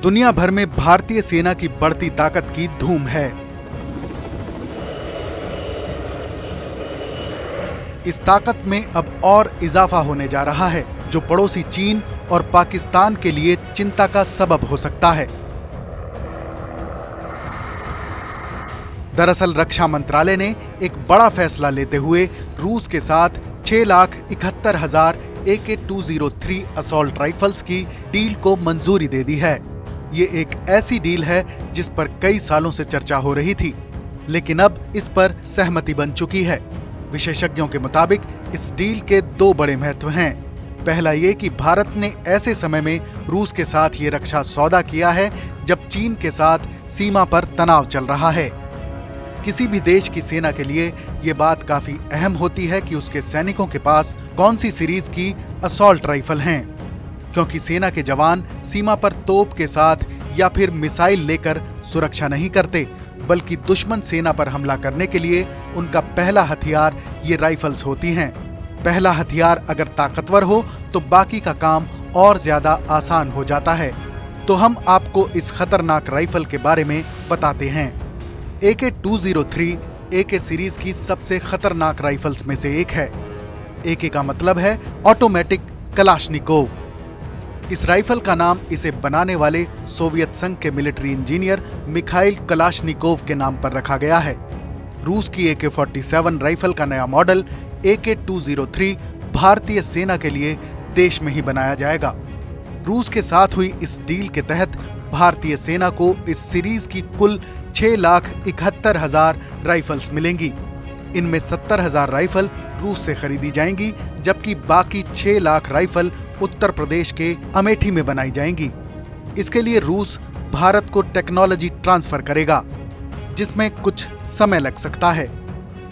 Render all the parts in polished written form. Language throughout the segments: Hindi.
दुनिया भर में भारतीय सेना की बढ़ती ताकत की धूम है। इस ताकत में अब और इजाफा होने जा रहा है, जो पड़ोसी चीन और पाकिस्तान के लिए चिंता का सबब हो सकता है। दरअसल रक्षा मंत्रालय ने एक बड़ा फैसला लेते हुए रूस के साथ 6,71,000 AK-203 असॉल्ट राइफल्स की डील को मंजूरी दे दी है। ये एक ऐसी डील है जिस पर कई सालों से चर्चा हो रही थी, लेकिन अब इस पर सहमति बन चुकी है। विशेषज्ञों के मुताबिक इस डील के दो बड़े महत्व हैं। पहला ये कि भारत ने ऐसे समय में रूस के साथ ये रक्षा सौदा किया है जब चीन के साथ सीमा पर तनाव चल रहा है। किसी भी देश की सेना के लिए ये बात काफी अहम होती है कि उसके सैनिकों के पास कौन सी सीरीज की असॉल्ट राइफल हैं, क्योंकि सेना के जवान सीमा पर तोप के साथ या फिर मिसाइल लेकर सुरक्षा नहीं करते, बल्कि दुश्मन सेना पर हमला करने के लिए उनका पहला हथियार ये राइफल्स होती हैं। पहला हथियार अगर ताकतवर हो तो बाकी का काम और ज्यादा आसान हो जाता है। तो हम आपको इस खतरनाक राइफल के बारे में बताते हैं। AK-203 AK सीरीज की सबसे खतरनाक राइफल्स में से एक है। AK का मतलब है ऑटोमेटिक कलाशनिकोव। इस राइफल का नाम इसे बनाने वाले सोवियत संघ के मिलिट्री इंजीनियर मिखाइल कलाशनिकोव के नाम पर रखा गया है। रूस की AK-47 राइफल का नया मॉडल AK-203 भारतीय सेना के लिए देश में ही बनाया जाएगा। रूस के साथ हुई इस डील के तहत भारतीय सेना को इस सीरीज की कुल 6,71,000 राइफल्स मिलेंगी। इनमें 70,000 राइफल रूस से खरीदी जाएंगी, जबकि बाकी 6 लाख राइफल उत्तर प्रदेश के अमेठी में बनाई जाएंगी। इसके लिए रूस भारत को टेक्नोलॉजी ट्रांसफर करेगा, जिसमें कुछ समय लग सकता है।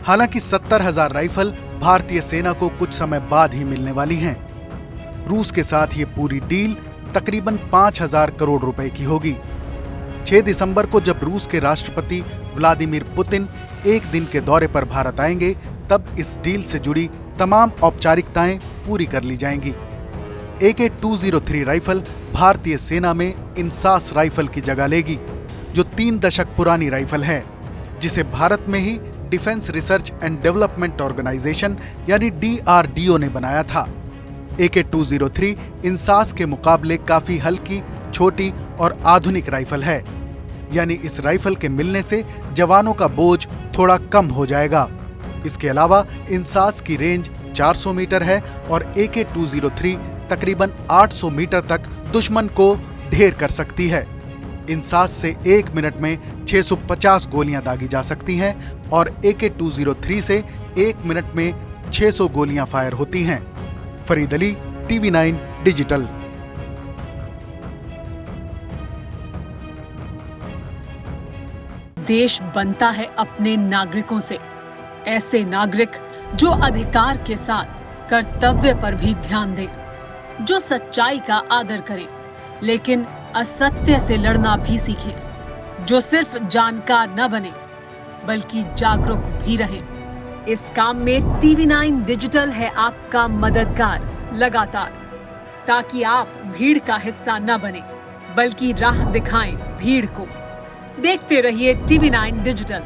हालांकि 70,000 राइफल भारतीय सेना को कुछ समय बाद ही मिलने वाली हैं। रूस के साथ ये पूरी डील तकरीबन 5,000 करोड़ रुपए की होगी। 6 दिसंबर को जब रूस के राष्ट्रपति व्लादिमीर पुतिन एक दिन के दौरे पर भारत आएंगे, तब इस डील से जुड़ी तमाम औपचारिकताएं पूरी कर ली जाएंगी। AK-203 राइफल भारतीय सेना में इंसास राइफल की जगह लेगी, जो 3 दशक पुरानी राइफल है, जिसे भारत में ही defence research and development organisation यानी DRDO ने बनाया था। AK-203 इंसास के मुकाबले काफी हल्की, छोटी और आधुनिक राइफल है, यानी इस राइफल के मिलने से जवानों का बोझ थोड़ा कम हो जाएगा। इसके अलावा इंसास की रेंज 400 मीटर है और AK-203 तकरीबन 800 मीटर तक दुश्मन को ढेर कर सकती है। इंसास से 1 मिनट में 650 गोलियां दागी जा सकती हैं और AK-203 से 1 मिनट में 600 गोलियां फायर होती हैं। Farid Ali, TV9 digital. देश बनता है अपने नागरिकों से। ऐसे नागरिक जो अधिकार के साथ कर्तव्य पर भी ध्यान दें, जो सच्चाई का आदर करें, लेकिन असत्य से लड़ना भी सीखें, जो सिर्फ जानकार न बने बल्कि जागरूक भी रहें। इस काम में TV9 डिजिटल है आपका मददगार लगातार, ताकि आप भीड़ का हिस्सा न बने बल्कि राह दिखाएं भीड़ को। देखते रहिए TV9 डिजिटल।